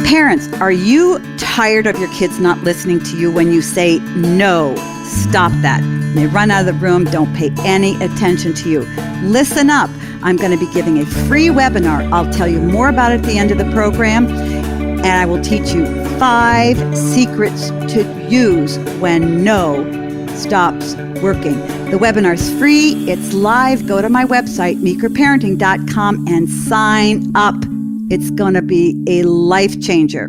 Parents, are you tired of your kids not listening to you when you say, no, stop that? And they run out of the room, don't pay any attention to you. Listen up. I'm going to be giving a free webinar. I'll tell you more about it at the end of the program. And I will teach you 5 secrets to use when no stops working. The webinar is free. It's live. Go to my website, meekerparenting.com, and sign up. It's going to be a life changer.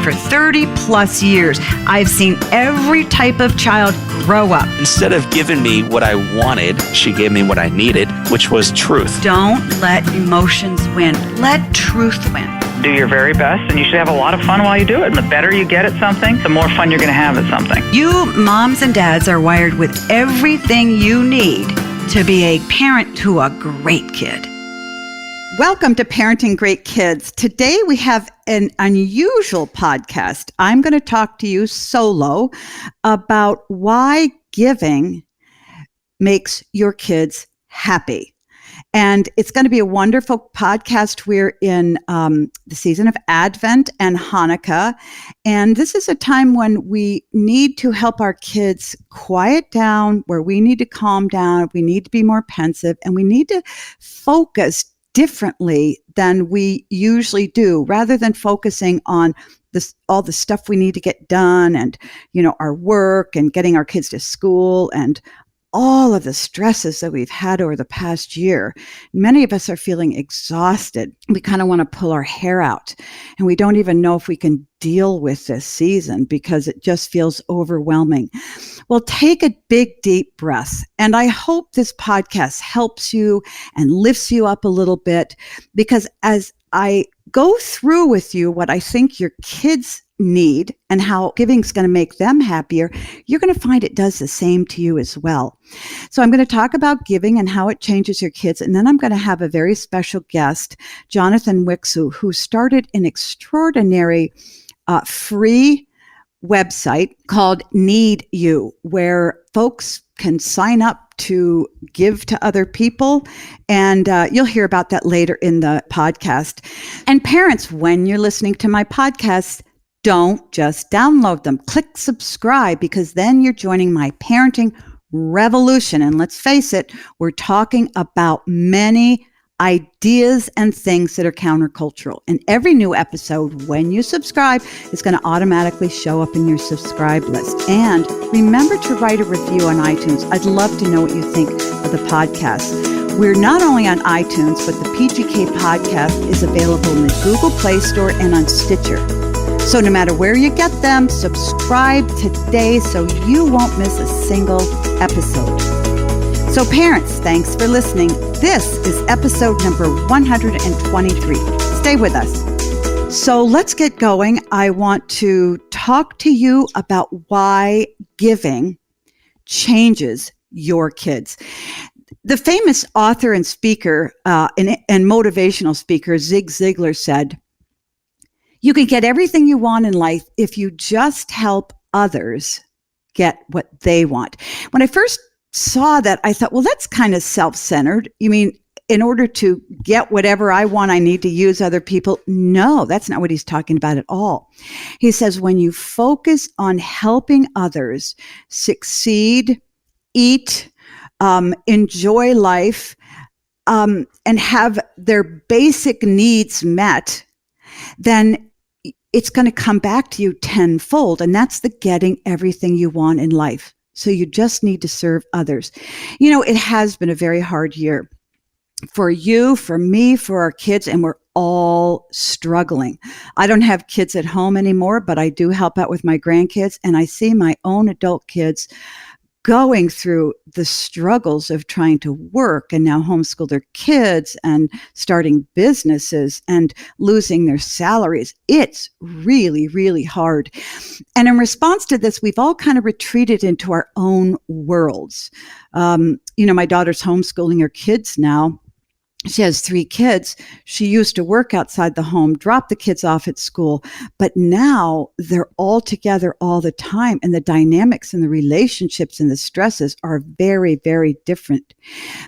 For 30 plus years, I've seen every type of child grow up. Instead of giving me what I wanted, she gave me what I needed, which was truth. Don't let emotions win. Let truth win. Do your very best, and you should have a lot of fun while you do it. And the better you get at something, the more fun you're going to have at something. You moms and dads are wired with everything you need to be a parent to a great kid. Welcome to Parenting Great Kids. Today we have an unusual podcast. I'm going to talk to you solo about why giving makes your kids happy. And it's going to be a wonderful podcast. We're in the season of Advent and Hanukkah. And this is a time when we need to help our kids quiet down, where we need to calm down, we need to be more pensive, and we need to focus differently than we usually do, rather than focusing on this, all the stuff we need to get done and, our work and getting our kids to school and all of the stresses that we've had over the past year. Many of us are feeling exhausted. We kind of want to pull our hair out, and we don't even know if we can deal with this season because it just feels overwhelming. Well, take a big, deep breath. And I hope this podcast helps you and lifts you up a little bit, because as I go through with you what I think your kids need and how giving is going to make them happier, you're going to find it does the same to you as well. So I'm going to talk about giving and how it changes your kids. And then I'm going to have a very special guest, Jonathan Wicksall, who started an extraordinary free website called Need You, where folks can sign up to give to other people. And you'll hear about that later in the podcast. And parents, when you're listening to my podcast, don't just download them. Click subscribe, because then you're joining my parenting revolution. And let's face it, we're talking about many ideas and things that are countercultural. And every new episode, when you subscribe, is going to automatically show up in your subscribe list. And remember to write a review on iTunes. I'd love to know what you think of the podcast. We're not only on iTunes, but the PGK podcast is available in the Google Play Store and on Stitcher. So no matter where you get them, subscribe today so you won't miss a single episode. So parents, thanks for listening. This is episode number 123. Stay with us. So let's get going. I want to talk to you about why giving changes your kids. The famous author and speaker and motivational speaker Zig Ziglar said, "You can get everything you want in life if you just help others get what they want." When I first saw that, I thought, well, that's kind of self-centered. You mean, in order to get whatever I want, I need to use other people? No, that's not what he's talking about at all. He says, when you focus on helping others succeed, eat, enjoy life, and have their basic needs met, then it's going to come back to you tenfold. And that's the getting everything you want in life. So you just need to serve others. It has been a very hard year for you, for me, for our kids, and we're all struggling. I don't have kids at home anymore, but I do help out with my grandkids, and I see my own adult kids going through the struggles of trying to work and now homeschool their kids and starting businesses and losing their salaries. It's really, really hard. And in response to this, we've all kind of retreated into our own worlds. My daughter's homeschooling her kids now. She has 3 kids. She used to work outside the home, drop the kids off at school, but now they're all together all the time. And the dynamics and the relationships and the stresses are very, very different.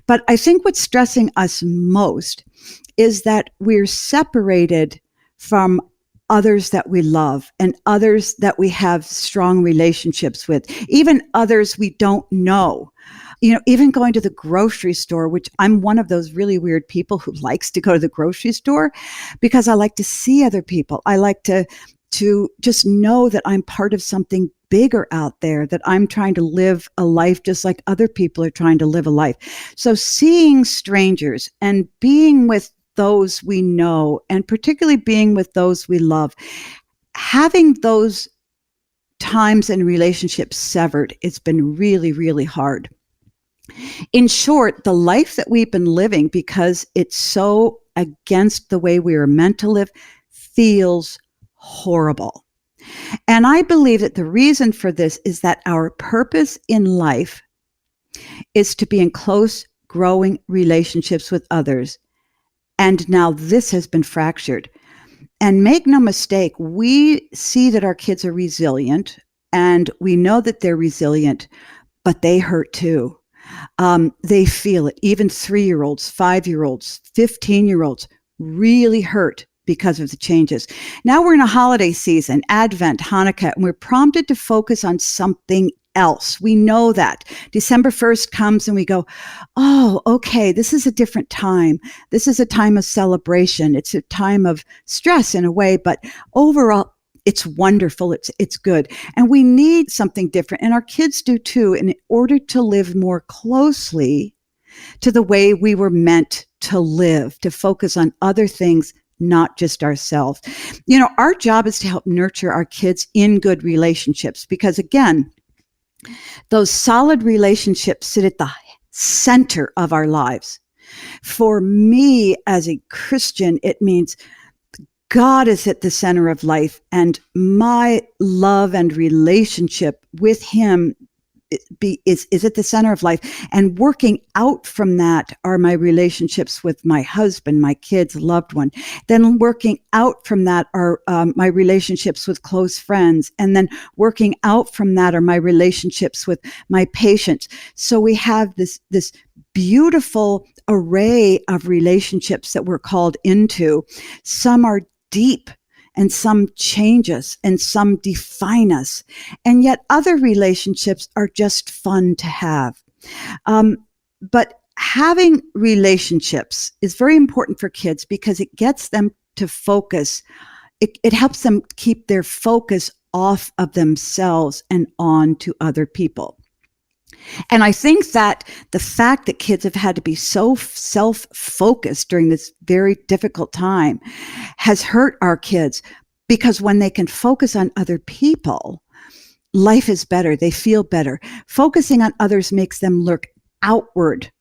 But I think what's stressing us most is that we're separated from others that we love and others that we have strong relationships with, even others we don't know. Even going to the grocery store, which I'm one of those really weird people who likes to go to the grocery store because I like to see other people. I like to just know that I'm part of something bigger out there, that I'm trying to live a life just like other people are trying to live a life. So seeing strangers and being with those we know, and particularly being with those we love, having those times and relationships severed, it's been really, really hard. In short, the life that we've been living, because it's so against the way we were meant to live, feels horrible. And I believe that the reason for this is that our purpose in life is to be in close, growing relationships with others. And now this has been fractured. And make no mistake, we see that our kids are resilient, and we know that they're resilient, but they hurt too. They feel it. Even 3-year-olds, 5-year-olds, 15-year-olds really hurt because of the changes. Now we're in a holiday season, Advent, Hanukkah, and we're prompted to focus on something else. We know that. December 1st comes and we go, oh, okay, this is a different time. This is a time of celebration. It's a time of stress in a way, but overall, it's wonderful. It's good. And we need something different. And our kids do too, in order to live more closely to the way we were meant to live, to focus on other things, not just ourselves. Our job is to help nurture our kids in good relationships, because again, those solid relationships sit at the center of our lives. For me, as a Christian, it means God is at the center of life, and my love and relationship with Him is at the center of life. And working out from that are my relationships with my husband, my kids, loved one. Then working out from that are my relationships with close friends. And then working out from that are my relationships with my patients. So we have this beautiful array of relationships that we're called into. Some are deep, and some change us, and some define us. And yet other relationships are just fun to have. But having relationships is very important for kids because it gets them to focus. It helps them keep their focus off of themselves and on to other people. And I think that the fact that kids have had to be so self-focused during this very difficult time has hurt our kids, because when they can focus on other people, life is better. They feel better. Focusing on others makes them look outward,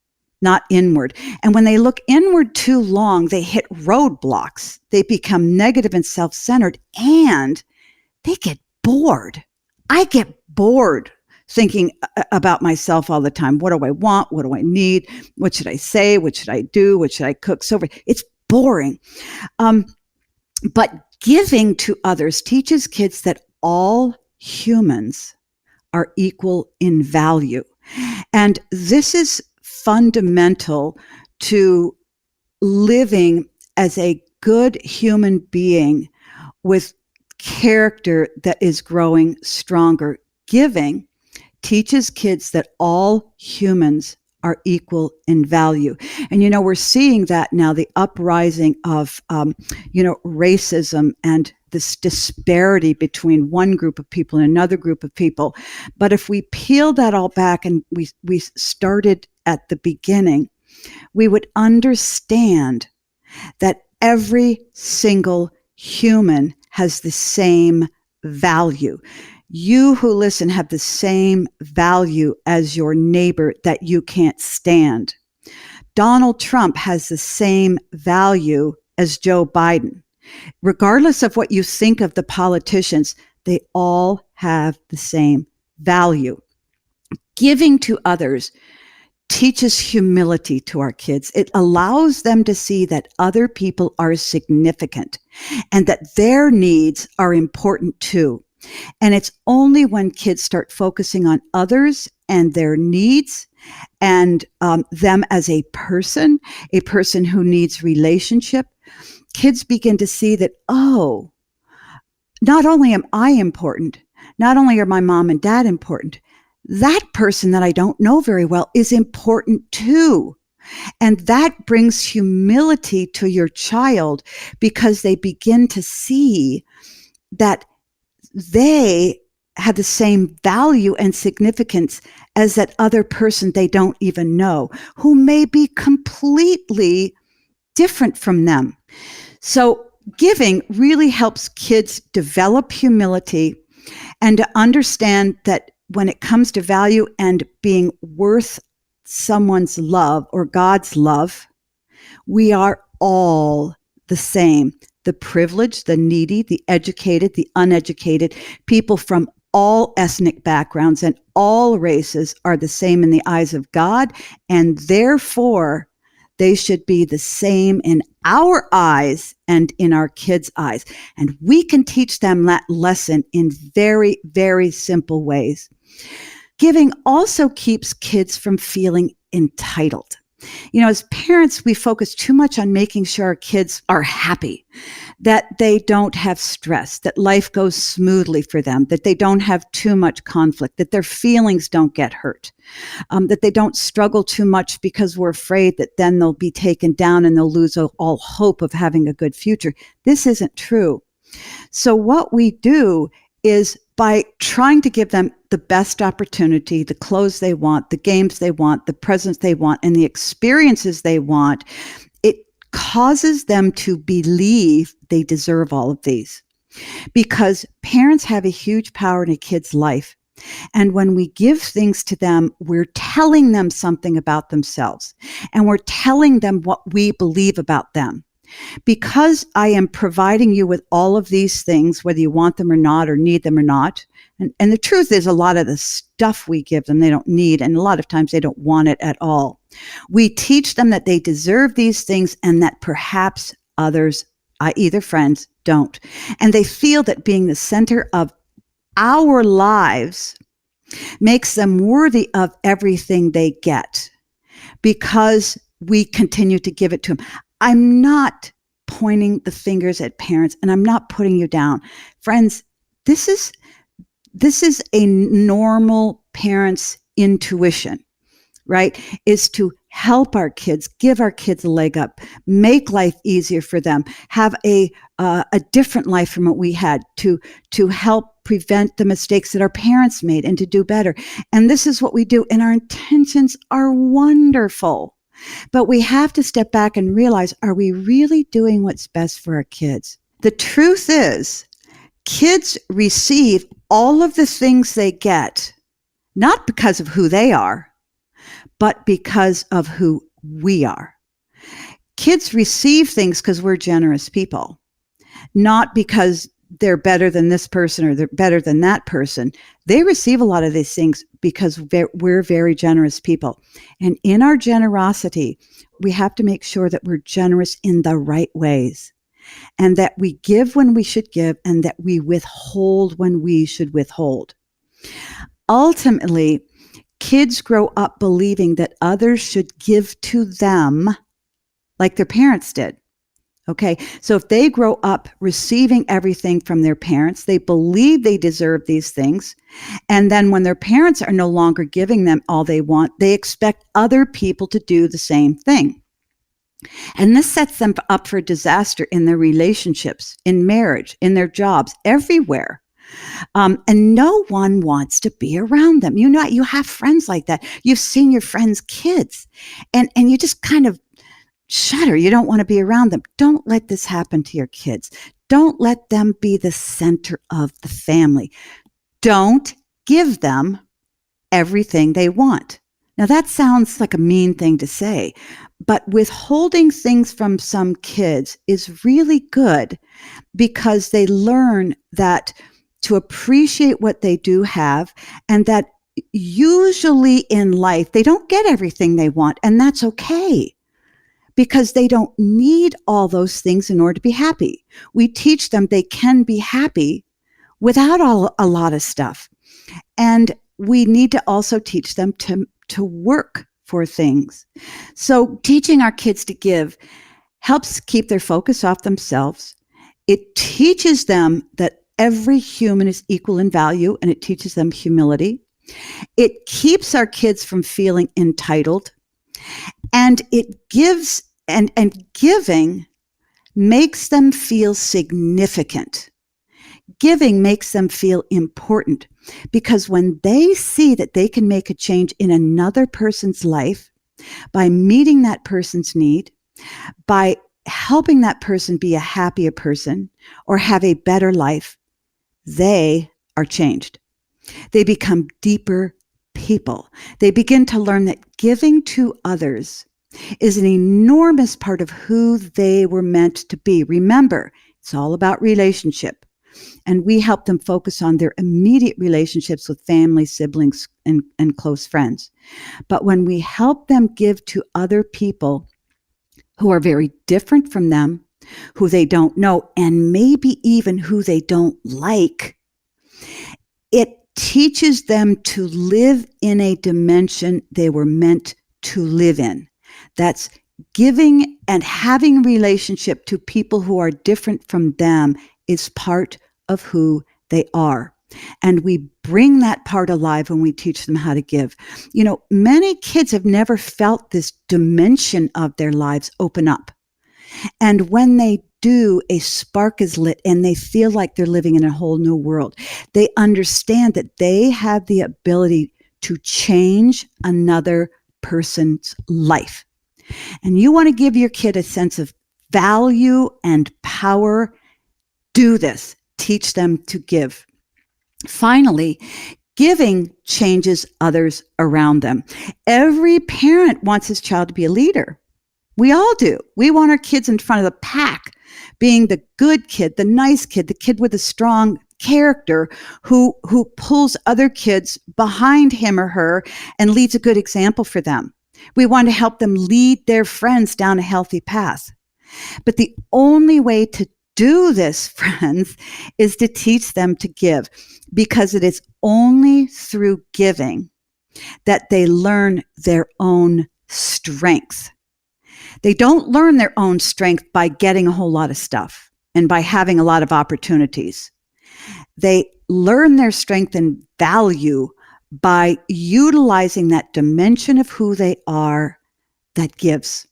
not inward. And when they look inward too long, they hit roadblocks. They become negative and self-centered, and they get bored. I get bored thinking about myself all the time. What do I want? What do I need? What should I say? What should I do? What should I cook? So it's boring. But giving to others teaches kids that all humans are equal in value. And this is fundamental to living as a good human being with character that is growing stronger. Giving teaches kids that all humans are equal in value. And, we're seeing that now, the uprising of, racism and this disparity between one group of people and another group of people. But if we peel that all back and we started at the beginning, we would understand that every single human has the same value. You who listen have the same value as your neighbor that you can't stand. Donald Trump has the same value as Joe Biden. Regardless of what you think of the politicians, they all have the same value. Giving to others teaches humility to our kids. It allows them to see that other people are significant and that their needs are important too. And it's only when kids start focusing on others and their needs and them as a person who needs relationship, kids begin to see that, oh, not only am I important, not only are my mom and dad important, that person that I don't know very well is important too. And that brings humility to your child because they begin to see that they have the same value and significance as that other person they don't even know, who may be completely different from them. So giving really helps kids develop humility and to understand that when it comes to value and being worth someone's love or God's love, we are all the same. The privileged, the needy, the educated, the uneducated, people from all ethnic backgrounds and all races are the same in the eyes of God, and therefore they should be the same in our eyes and in our kids' eyes. And we can teach them that lesson in very, very simple ways. Giving also keeps kids from feeling entitled. You know, as parents, we focus too much on making sure our kids are happy, that they don't have stress, that life goes smoothly for them, that they don't have too much conflict, that their feelings don't get hurt, that they don't struggle too much because we're afraid that then they'll be taken down and they'll lose all hope of having a good future. This isn't true. So what we do is by trying to give them the best opportunity, the clothes they want, the games they want, the presents they want, and the experiences they want, it causes them to believe they deserve all of these. Because parents have a huge power in a kid's life. And when we give things to them, we're telling them something about themselves. And we're telling them what we believe about them. Because I am providing you with all of these things, whether you want them or not, or need them or not. And the truth is, a lot of the stuff we give them, they don't need. And a lot of times they don't want it at all. We teach them that they deserve these things and that perhaps others, i.e. their friends, don't. And they feel that being the center of our lives makes them worthy of everything they get because we continue to give it to them. I'm not pointing the fingers at parents, and I'm not putting you down. Friends, this is a normal parent's intuition, right? Is to help our kids, give our kids a leg up, make life easier for them, have a different life from what we had, to help prevent the mistakes that our parents made and to do better. And this is what we do, and our intentions are wonderful. But we have to step back and realize, are we really doing what's best for our kids? The truth is, kids receive all of the things they get, not because of who they are, but because of who we are. Kids receive things because we're generous people, not because they're better than this person or they're better than that person. They receive a lot of these things because we're very generous people. And in our generosity, we have to make sure that we're generous in the right ways and that we give when we should give and that we withhold when we should withhold. Ultimately, kids grow up believing that others should give to them like their parents did. Okay, so if they grow up receiving everything from their parents, they believe they deserve these things. And then when their parents are no longer giving them all they want, they expect other people to do the same thing. And this sets them up for disaster in their relationships, in marriage, in their jobs, everywhere. And no one wants to be around them. You know, you have friends like that. You've seen your friends' kids, and you just kind of shudder. You don't want to be around them. Don't let this happen to your kids. Don't let them be the center of the family. Don't give them everything they want. Now, that sounds like a mean thing to say, but withholding things from some kids is really good because they learn that to appreciate what they do have, and that usually in life, they don't get everything they want, and that's okay. Because they don't need all those things in order to be happy. We teach them they can be happy without a lot of stuff. And we need to also teach them to work for things. So teaching our kids to give helps keep their focus off themselves. It teaches them that every human is equal in value, and it teaches them humility. It keeps our kids from feeling entitled, and it gives and giving makes them feel significant. Giving makes them feel important, because when they see that they can make a change in another person's life by meeting that person's need, by helping that person be a happier person or have a better life, they are changed. They become deeper people. They begin to learn that giving to others is an enormous part of who they were meant to be. Remember, it's all about relationship. And we help them focus on their immediate relationships with family, siblings, and close friends. But when we help them give to other people who are very different from them, who they don't know, and maybe even who they don't like, it teaches them to live in a dimension they were meant to live in. That's giving and having relationship to people who are different from them is part of who they are. And we bring that part alive when we teach them how to give. You know, many kids have never felt this dimension of their lives open up. And when they do, a spark is lit and they feel like they're living in a whole new world. They understand that they have the ability to change another person's life. And you want to give your kid a sense of value and power, do this. Teach them to give. Finally, giving changes others around them. Every parent wants his child to be a leader. We all do. We want our kids in front of the pack, being the good kid, the nice kid, the kid with a strong character who pulls other kids behind him or her and leads a good example for them. We want to help them lead their friends down a healthy path. But the only way to do this, friends, is to teach them to give, because it is only through giving that they learn their own strength. They don't learn their own strength by getting a whole lot of stuff and by having a lot of opportunities. They learn their strength and value by utilizing that dimension of who they are that gives.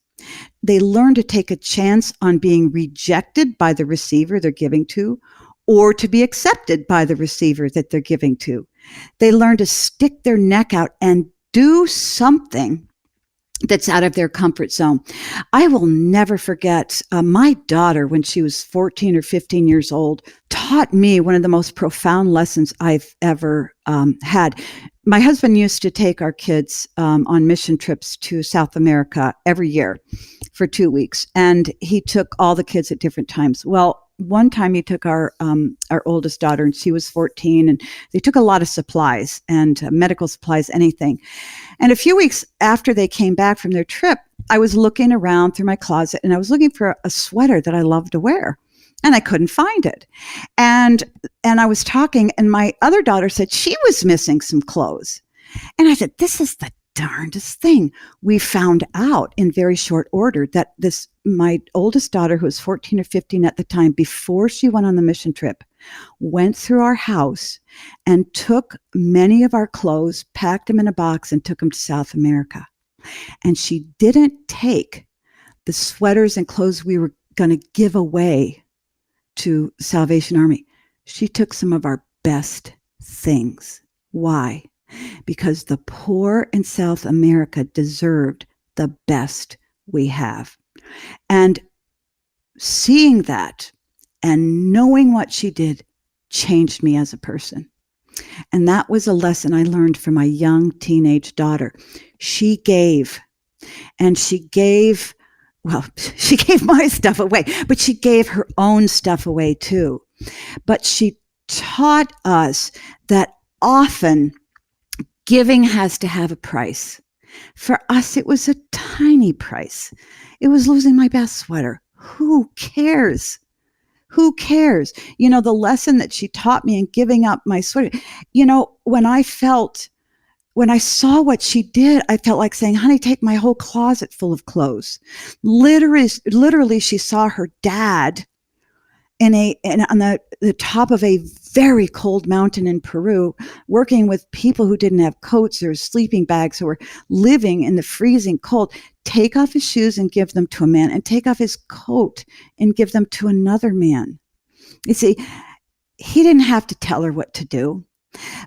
They learn to take a chance on being rejected by the receiver they're giving to, or to be accepted by the receiver that they're giving to. They learn to stick their neck out and do something that's out of their comfort zone. I will never forget my daughter, when she was 14 or 15 years old, taught me one of the most profound lessons I've ever had. My husband used to take our kids on mission trips to South America every year for 2 weeks, and he took all the kids at different times. Well, one time he took our oldest daughter, and she was 14, and they took a lot of supplies and medical supplies, anything. And a few weeks after they came back from their trip, I was looking around through my closet, and I was looking for a sweater that I loved to wear, and I couldn't find it. And I was talking, and my other daughter said she was missing some clothes. And I said, this is the darndest thing. We found out in very short order that my oldest daughter, who was 14 or 15 at the time, before she went on the mission trip, went through our house and took many of our clothes, packed them in a box, and took them to South America. And she didn't take the sweaters and clothes we were going to give away to Salvation Army. She took some of our best things. Why? Because the poor in South America deserved the best we have. And seeing that and knowing what she did changed me as a person. And that was a lesson I learned from my young teenage daughter. She gave, and she gave my stuff away, but she gave her own stuff away too. But she taught us that often giving has to have a price. For us, it was a tiny price. It was losing my best sweater. Who cares? Who cares? You know, the lesson that she taught me in giving up my sweater, you know, when I felt when I saw what she did, I felt like saying, honey, take my whole closet full of clothes. Literally, she saw her dad on the top of a very cold mountain in Peru, working with people who didn't have coats or sleeping bags, who were living in the freezing cold, take off his shoes and give them to a man, and take off his coat and give them to another man. You see, he didn't have to tell her what to do.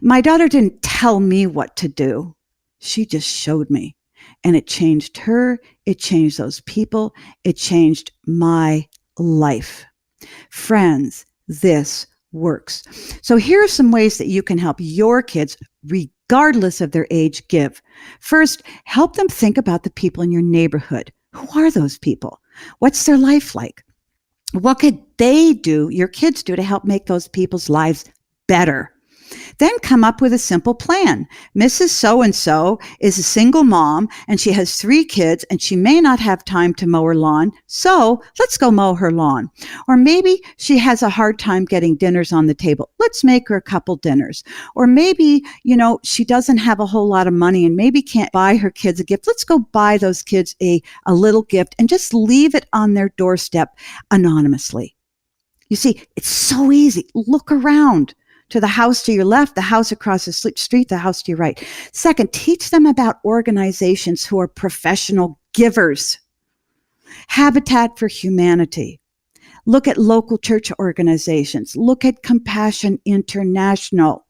My daughter didn't tell me what to do. She just showed me. And it changed her. It changed those people. It changed my life. Friends, this works. So here are some ways that you can help your kids, regardless of their age, give. First, help them think about the people in your neighborhood. Who are those people? What's their life like? What could they do, your kids do, to help make those people's lives better? Then come up with a simple plan. Mrs. So-and-so is a single mom and she has 3 kids and she may not have time to mow her lawn. So let's go mow her lawn. Or maybe she has a hard time getting dinners on the table. Let's make her a couple dinners. Or maybe, she doesn't have a whole lot of money and maybe can't buy her kids a gift. Let's go buy those kids a little gift and just leave it on their doorstep anonymously. You see, it's so easy. Look around. To the house to your left, the house across the street, the house to your right. Second, teach them about organizations who are professional givers. Habitat for Humanity. Look at local church organizations. Look at Compassion International.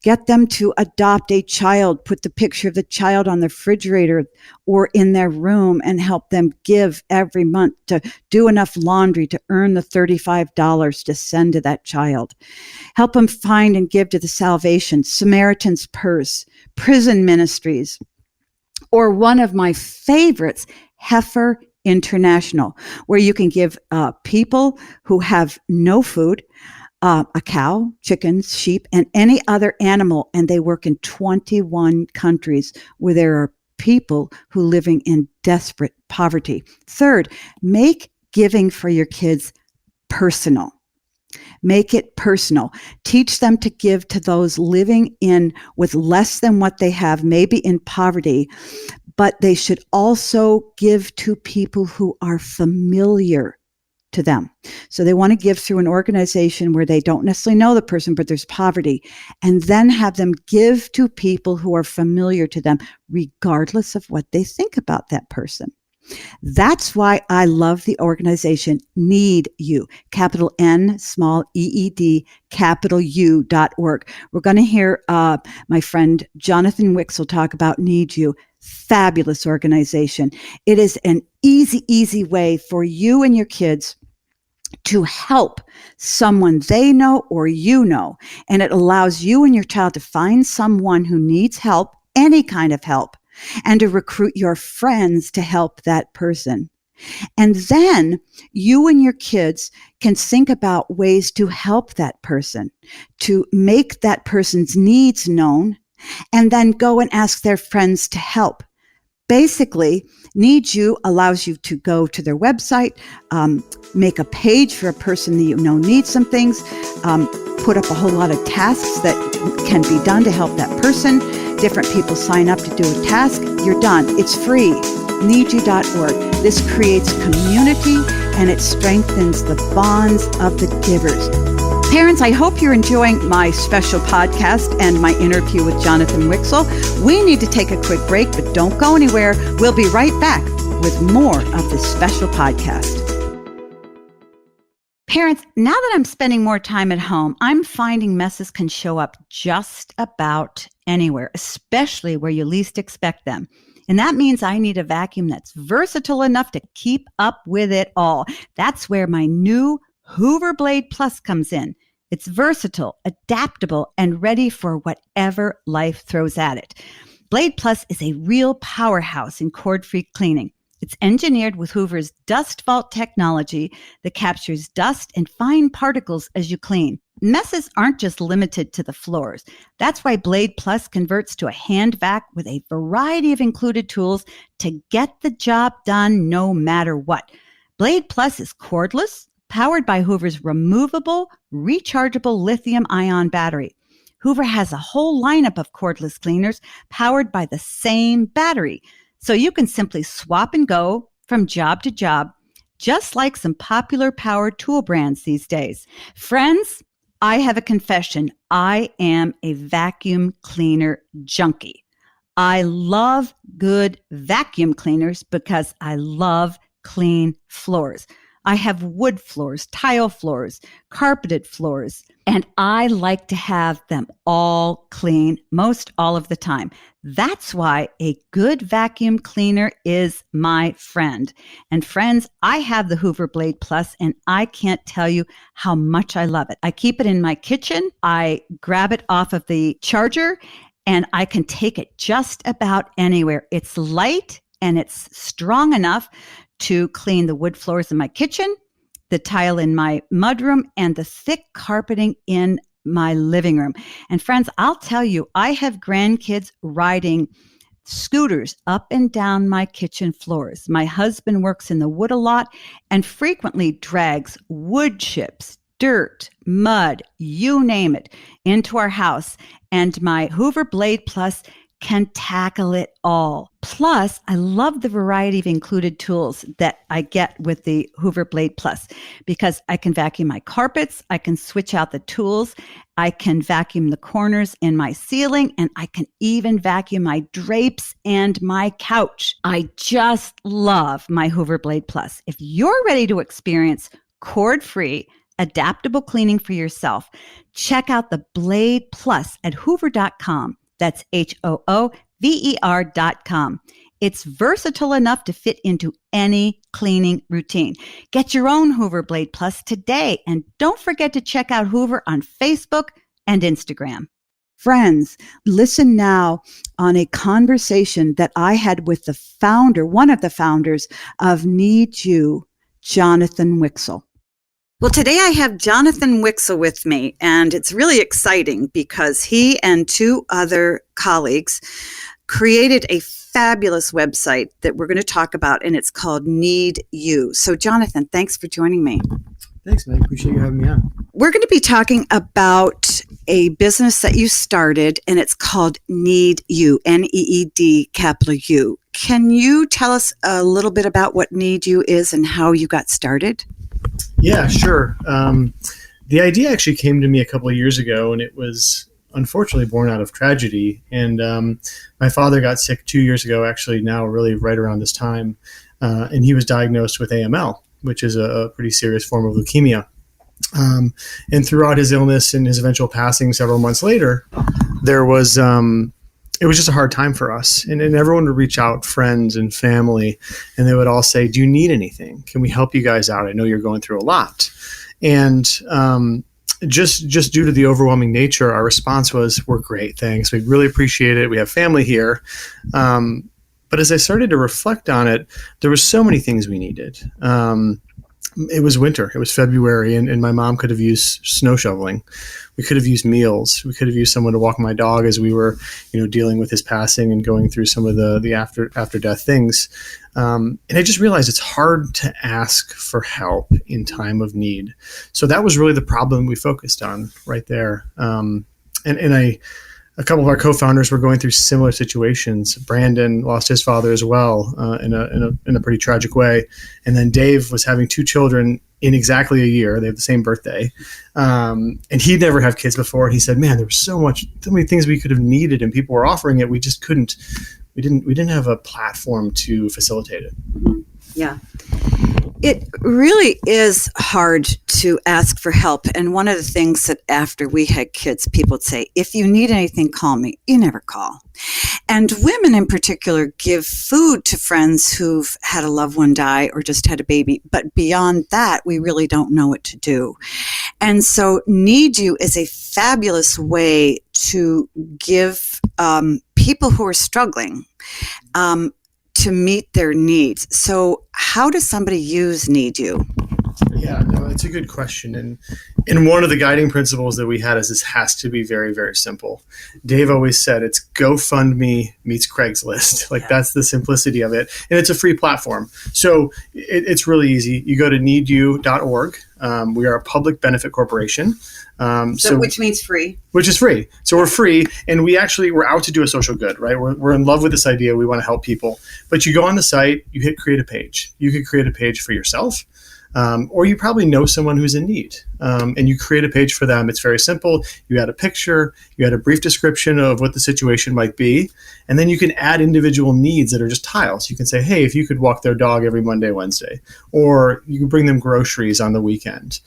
Get them to adopt a child, put the picture of the child on the refrigerator or in their room, and help them give every month to do enough laundry to earn the $35 to send to that child. Help them find and give to the Salvation, Samaritan's Purse, prison ministries, or one of my favorites, Hoover International, where you can give people who have no food, a cow, chickens, sheep, and any other animal, and they work in 21 countries where there are people who are living in desperate poverty. Third, make giving for your kids personal. Make it personal. Teach them to give to those living with less than what they have, maybe in poverty, but they should also give to people who are familiar to them. So they want to give through an organization where they don't necessarily know the person, but there's poverty, and then have them give to people who are familiar to them, regardless of what they think about that person. That's why I love the organization Need You, capital N, small EED, capital U.org. We're going to hear my friend Jonathan Wicksall talk about Need You. Fabulous organization. It is an easy way for you and your kids to help someone they know or you know. And it allows you and your child to find someone who needs help, any kind of help, and to recruit your friends to help that person. And then you and your kids can think about ways to help that person, to make that person's needs known, and then go and ask their friends to help. Basically, Need You allows you to go to their website, make a page for a person that you know needs some things, put up a whole lot of tasks that can be done to help that person. Different people sign up to do a task. You're done. It's free. NeedYou.org. This creates community and it strengthens the bonds of the givers. Parents, I hope you're enjoying my special podcast and my interview with Jonathan Wicksall. We need to take a quick break, but don't go anywhere. We'll be right back with more of this special podcast. Parents, now that I'm spending more time at home, I'm finding messes can show up just about anywhere, especially where you least expect them. And that means I need a vacuum that's versatile enough to keep up with it all. That's where my new Hoover Blade Plus comes in. It's versatile, adaptable, and ready for whatever life throws at it. Blade Plus is a real powerhouse in cord-free cleaning. It's engineered with Hoover's Dust Vault technology that captures dust and fine particles as you clean. Messes aren't just limited to the floors. That's why Blade Plus converts to a hand vac with a variety of included tools to get the job done no matter what. Blade Plus is cordless, powered by Hoover's removable, rechargeable lithium-ion battery. Hoover has a whole lineup of cordless cleaners powered by the same battery. So you can simply swap and go from job to job, just like some popular power tool brands these days. Friends, I have a confession. I am a vacuum cleaner junkie. I love good vacuum cleaners because I love clean floors. I have wood floors, tile floors, carpeted floors, and I like to have them all clean most all of the time. That's why a good vacuum cleaner is my friend. And friends, I have the Hoover Blade Plus, and I can't tell you how much I love it. I keep it in my kitchen. I grab it off of the charger, and I can take it just about anywhere. It's light and it's strong enough to clean the wood floors in my kitchen, the tile in my mudroom, and the thick carpeting in my living room. And friends, I'll tell you, I have grandkids riding scooters up and down my kitchen floors. My husband works in the wood a lot and frequently drags wood chips, dirt, mud, you name it, into our house. And my Hoover Blade Plus can tackle it all. Plus, I love the variety of included tools that I get with the Hoover Blade Plus because I can vacuum my carpets, I can switch out the tools, I can vacuum the corners in my ceiling, and I can even vacuum my drapes and my couch. I just love my Hoover Blade Plus. If you're ready to experience cord-free, adaptable cleaning for yourself, check out the Blade Plus at hoover.com. That's HOOVER.com. It's versatile enough to fit into any cleaning routine. Get your own Hoover Blade Plus today. And don't forget to check out Hoover on Facebook and Instagram. Friends, listen now on a conversation that I had with the founder, one of the founders of Need You, Jonathan Wicksall. Well, today I have Jonathan Wicksall with me, and it's really exciting because he and two other colleagues created a fabulous website that we're going to talk about, and it's called Need You. So, Jonathan, thanks for joining me. Thanks, Meg. Appreciate you having me on. We're going to be talking about a business that you started, and it's called Need You, Need, capital U. Can you tell us a little bit about what Need You is and how you got started? Yeah, sure. The idea actually came to me a couple of years ago, and it was unfortunately born out of tragedy. And my father got sick 2 years ago, actually now really right around this time, and he was diagnosed with AML, which is a pretty serious form of leukemia. And throughout his illness and his eventual passing several months later, there was it was just a hard time for us. And everyone would reach out, friends and family, and they would all say, do you need anything? Can we help you guys out? I know you're going through a lot. And just due to the overwhelming nature, our response was, we're great, thanks. We really appreciate it. We have family here. But as I started to reflect on it, there were so many things we needed. It was winter. It was February, and my mom could have used snow shoveling. We could have used meals. We could have used someone to walk my dog as we were, dealing with his passing and going through some of the after death things. And I just realized it's hard to ask for help in time of need. So that was really the problem we focused on right there. A couple of our co-founders were going through similar situations. Brandon lost his father as well in a pretty tragic way. And then Dave was having two children in exactly a year. They have the same birthday. And he'd never have kids before. He said, man, there was so many things we could have needed and people were offering it. We just couldn't. We didn't have a platform to facilitate it. Yeah. It really is hard to ask for help. And one of the things that after we had kids, people would say, if you need anything, call me. You never call. And women in particular give food to friends who've had a loved one die or just had a baby. But beyond that, we really don't know what to do. And so Need You is a fabulous way to give people who are struggling to meet their needs. So how does somebody use Need You? Yeah, no, it's a good question. And one of the guiding principles that we had is this has to be very, very simple. Dave always said it's GoFundMe meets Craigslist. Like that's the simplicity of it. And it's a free platform. So it's really easy. You go to needyou.org. We are a public benefit corporation. So which means free. Which is free. So we're free, and we're out to do a social good, right? We're in love with this idea. We want to help people. But you go on the site, you hit create a page. You could create a page for yourself, or you probably know someone who's in need, and you create a page for them. It's very simple. You add a picture, you add a brief description of what the situation might be, and then you can add individual needs that are just tiles. You can say, hey, if you could walk their dog every Monday, Wednesday, or you can bring them groceries on the weekend.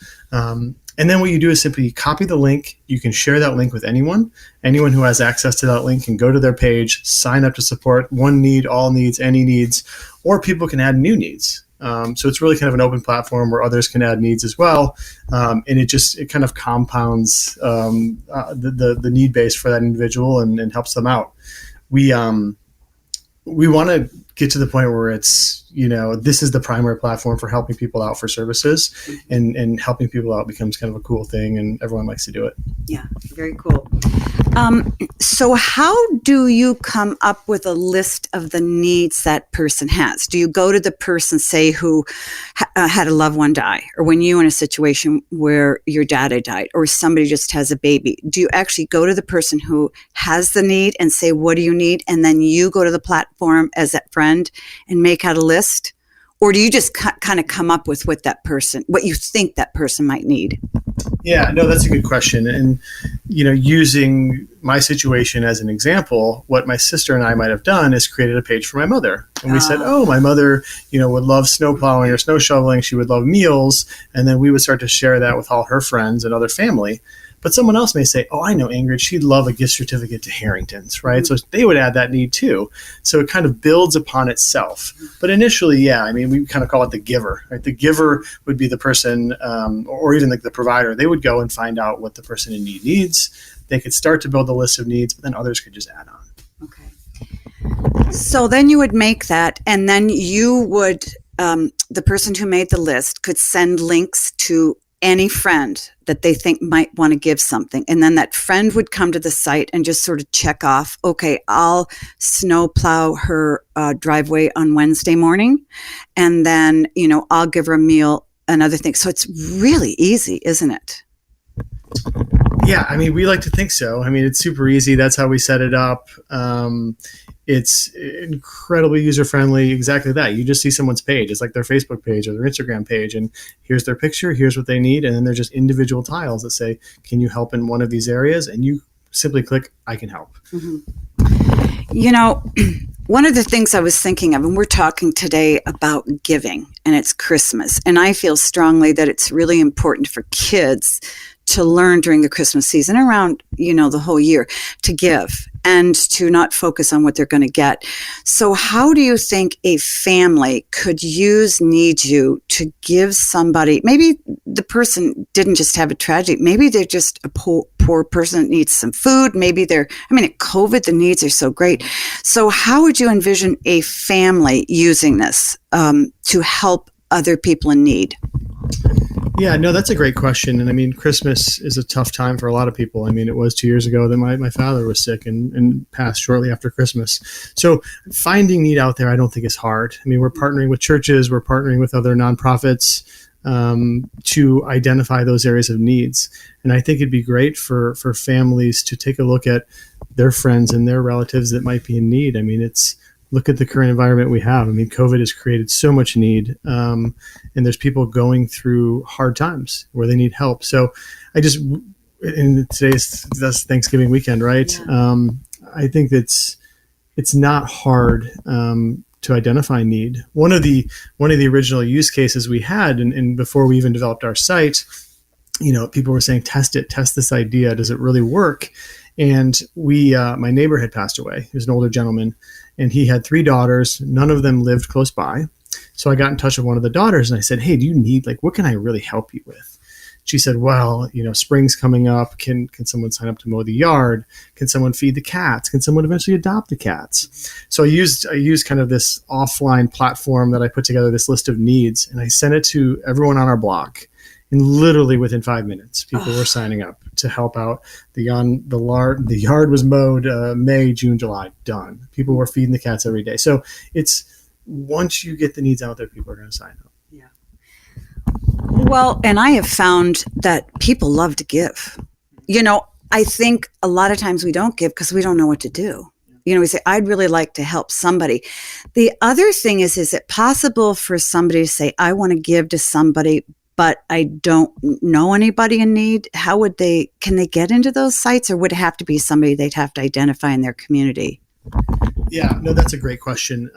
And then what you do is simply copy the link. You can share that link with anyone. Anyone who has access to that link can go to their page, sign up to support one need, all needs, any needs, or people can add new needs. So it's really kind of an open platform where others can add needs as well. And it kind of compounds the need base for that individual and helps them out. We want to get to the point where it's, this is the primary platform for helping people out for services, and helping people out becomes kind of a cool thing, and everyone likes to do it. Yeah, very cool. So how do you come up with a list of the needs that person has? Do you go to the person, say, who had a loved one die, or when you were in a situation where your dad had died, or somebody just has a baby? Do you actually go to the person who has the need and say, what do you need? And then you go to the platform as that friend and make out a list? Or do you just kind of come up with what you think that person might need? Yeah, no, that's a good question. And, using my situation as an example, what my sister and I might have done is created a page for my mother. And we said, my mother, would love snow plowing or snow shoveling. She would love meals. And then we would start to share that with all her friends and other family. But someone else may say, I know Ingrid, she'd love a gift certificate to Harrington's, right? Mm-hmm. So they would add that need too. So it kind of builds upon itself. But initially, we kind of call it the giver, right? The giver would be the person, or even like the provider. They would go and find out what the person in need needs. They could start to build a list of needs, but then others could just add on. Okay. So then you would make that, and then you would, the person who made the list could send links to any friend that they think might want to give something. And then that friend would come to the site and just sort of check off, okay, I'll snow plow her driveway on Wednesday morning. And then, I'll give her a meal, another thing. So it's really easy, isn't it? Yeah, we like to think so. It's super easy. That's how we set it up. It's incredibly user-friendly. Exactly that. You just see someone's page. It's like their Facebook page or their Instagram page, and here's their picture, here's what they need, and then they're just individual tiles that say, can you help in one of these areas? And you simply click, I can help. Mm-hmm. One of the things I was thinking of, and we're talking today about giving, and it's Christmas, and I feel strongly that it's really important for kids to learn during the Christmas season, around, the whole year, to give and to not focus on what they're going to get. So how do you think a family could use Need You to give somebody, maybe the person didn't just have a tragedy, maybe they're just a poor person that needs some food, maybe at COVID, the needs are so great. So how would you envision a family using this to help other people in need? Yeah, no, that's a great question. And Christmas is a tough time for a lot of people. It was 2 years ago that my father was sick and passed shortly after Christmas. So finding need out there, I don't think is hard. We're partnering with churches, we're partnering with other nonprofits to identify those areas of needs. And I think it'd be great for families to take a look at their friends and their relatives that might be in need. Look at the current environment we have. COVID has created so much need, and there's people going through hard times where they need help. So that's Thanksgiving weekend, right? Yeah. I think it's not hard to identify need. One of the original use cases we had, and before we even developed our site, people were saying, test this idea. Does it really work? And my neighbor had passed away. He was an older gentleman, and he had 3 daughters. None of them lived close by. So I got in touch with one of the daughters and I said, hey, do you need, what can I really help you with? She said, well, spring's coming up. Can someone sign up to mow the yard? Can someone feed the cats? Can someone eventually adopt the cats? So I used kind of this offline platform that I put together, this list of needs, and I sent it to everyone on our block. And literally within 5 minutes, people were signing up to help out. The yard was mowed May, June, July, done. People were feeding the cats every day. So it's once you get the needs out there, people are going to sign up. Yeah. Well, and I have found that people love to give. I think a lot of times we don't give because we don't know what to do. We say, I'd really like to help somebody. The other thing is it possible for somebody to say, I want to give to somebody, but I don't know anybody in need? Can they get into those sites, or would it have to be somebody they'd have to identify in their community? Yeah, no, that's a great question.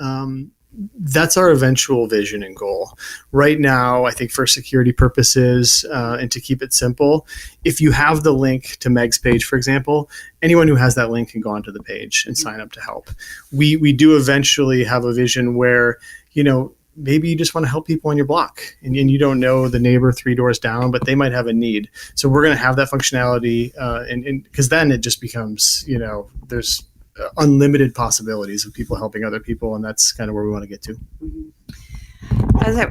That's our eventual vision and goal. Right now, I think for security purposes and to keep it simple, if you have the link to Meg's page, for example, anyone who has that link can go onto the page and sign up to help. We do eventually have a vision where, maybe you just want to help people on your block and you don't know the neighbor 3 doors down, but they might have a need. So we're going to have that functionality and because then it just becomes, there's unlimited possibilities of people helping other people, and that's kind of where we want to get to.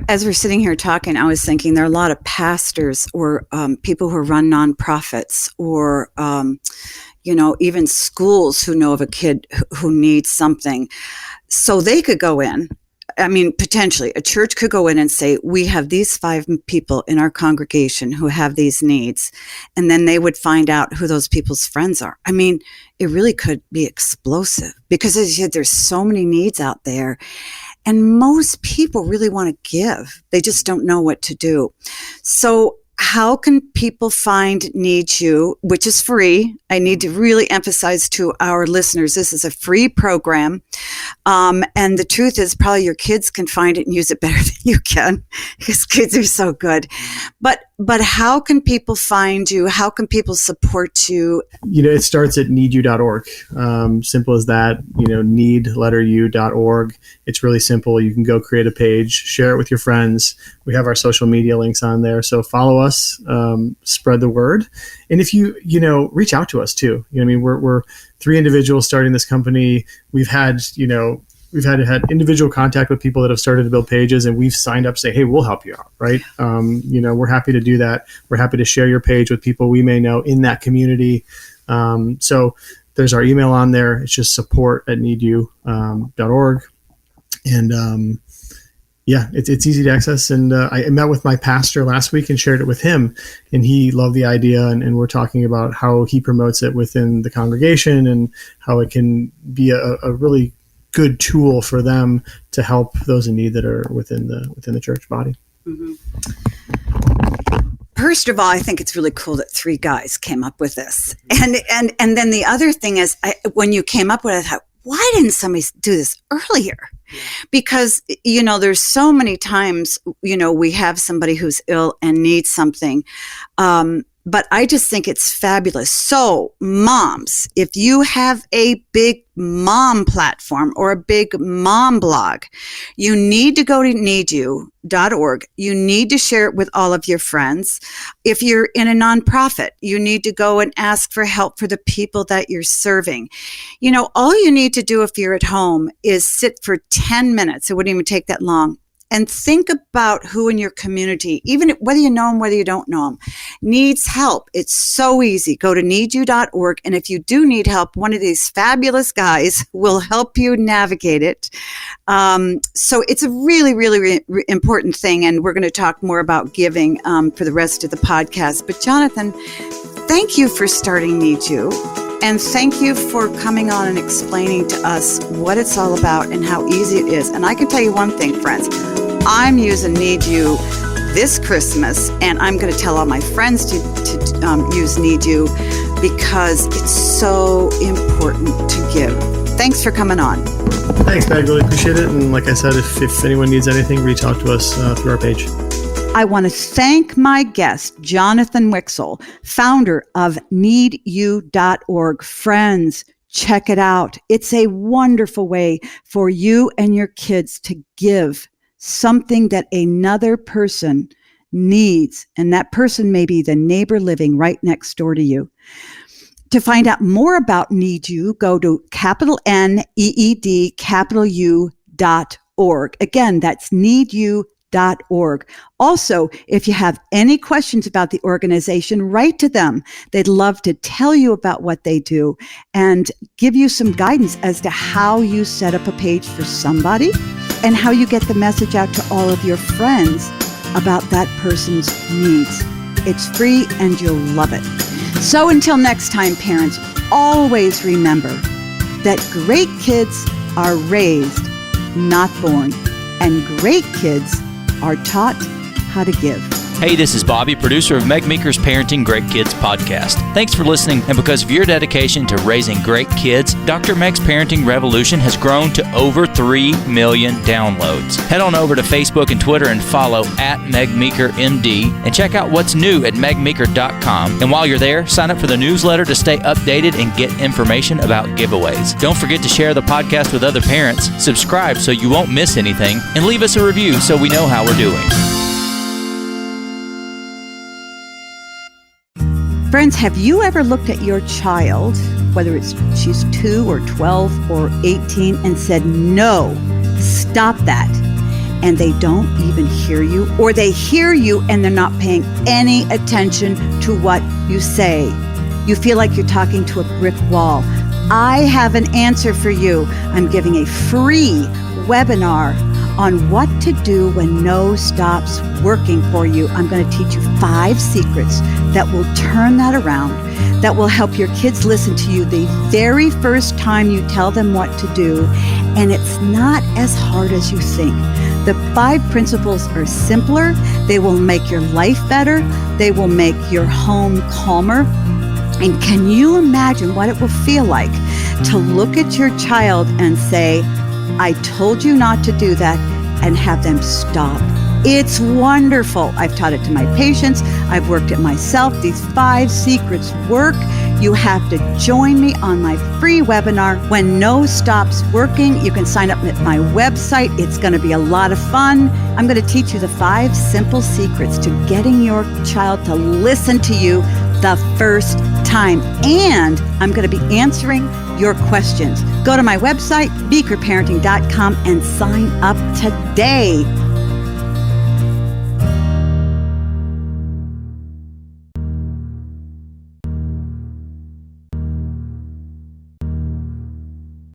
As we're sitting here talking, I was thinking there are a lot of pastors or people who run nonprofits or even schools who know of a kid who needs something, so they could go in. Potentially a church could go in and say, we have these 5 people in our congregation who have these needs. And then they would find out who those people's friends are. It really could be explosive because, as you said, there's so many needs out there. And most people really want to give. They just don't know what to do. So how can people find Need You, which is free? I need to really emphasize to our listeners, this is a free program. And the truth is probably your kids can find it and use it better than you can because kids are so good. But how can people find you? How can people support you? It starts at needyou.org. Simple as that, needyou.org. It's really simple. You can go create a page, share it with your friends. We have our social media links on there. So follow us, spread the word. And if you reach out to us too. We're 3 individuals starting this company. We've had individual contact with people that have started to build pages, and we've signed up, say, hey, we'll help you out, right? We're happy to do that. We're happy to share your page with people we may know in that community. So there's our email on there. It's just support@needyou.org. And it's easy to access. And I met with my pastor last week and shared it with him, and he loved the idea. And we're talking about how he promotes it within the congregation and how it can be a really good tool for them to help those in need that are within the church body. Mm-hmm. First of all, I think it's really cool that 3 guys came up with this. And then the other thing is, when you came up with it, I thought, why didn't somebody do this earlier? Because, there's so many times, we have somebody who's ill and needs something. But I just think it's fabulous. So moms, if you have a big mom platform or a big mom blog, you need to go to needyou.org. You need to share it with all of your friends. If you're in a nonprofit, you need to go and ask for help for the people that you're serving. All you need to do if you're at home is sit for 10 minutes. It wouldn't even take that long. And think about who in your community, even whether you know them, whether you don't know them, needs help. It's so easy. Go to needyou.org. And if you do need help, one of these fabulous guys will help you navigate it. So it's a really, really important thing. And we're going to talk more about giving for the rest of the podcast. But Jonathan, thank you for starting Need You. And thank you for coming on and explaining to us what it's all about and how easy it is. And I can tell you one thing, friends. I'm using Need You this Christmas, and I'm going to tell all my friends to use Need You because it's so important to give. Thanks for coming on. Thanks, Meg. Really appreciate it. And like I said, if anyone needs anything, reach out to us through our page. I want to thank my guest, Jonathan Wicksall, founder of needyou.org. Friends, check it out. It's a wonderful way for you and your kids to give something that another person needs. And that person may be the neighbor living right next door to you. To find out more about Need You, go to NEED U.org. Again, that's needyou.org. meagmeeker.org. Also, if you have any questions about the organization, write to them. They'd love to tell you about what they do and give you some guidance as to how you set up a page for somebody and how you get the message out to all of your friends about that person's needs. It's free and you'll love it. So until next time, parents, always remember that great kids are raised, not born, and great kids are taught how to give. Hey, this is Bobby, producer of Meg Meeker's Parenting Great Kids podcast. Thanks for listening, and because of your dedication to raising great kids, Dr. Meg's Parenting Revolution has grown to over 3 million downloads. Head on over to Facebook and Twitter and follow @MegMeekerMD and check out what's new at megmeeker.com. And while you're there, sign up for the newsletter to stay updated and get information about giveaways. Don't forget to share the podcast with other parents, subscribe so you won't miss anything, and leave us a review so we know how we're doing. Friends, have you ever looked at your child, whether she's 2 or 12 or 18, and said, no, stop that? And they don't even hear you, or they hear you and they're not paying any attention to what you say. You feel like you're talking to a brick wall. I have an answer for you. I'm giving a free webinar on what to do when no stops working for you. I'm going to teach you 5 secrets that will turn that around, that will help your kids listen to you the very first time you tell them what to do. And it's not as hard as you think. The 5 principles are simpler. They will make your life better. They will make your home calmer. And can you imagine what it will feel like to look at your child and say, I told you not to do that, and have them stop? It's wonderful. I've taught it to my patients. I've worked it myself. These 5 secrets work. You have to join me on my free webinar, When No Stops Working. You can sign up at my website. It's going to be a lot of fun. I'm going to teach you the 5 simple secrets to getting your child to listen to you the first time. And I'm going to be answering your questions. Go to my website, meekerparenting.com, and sign up today.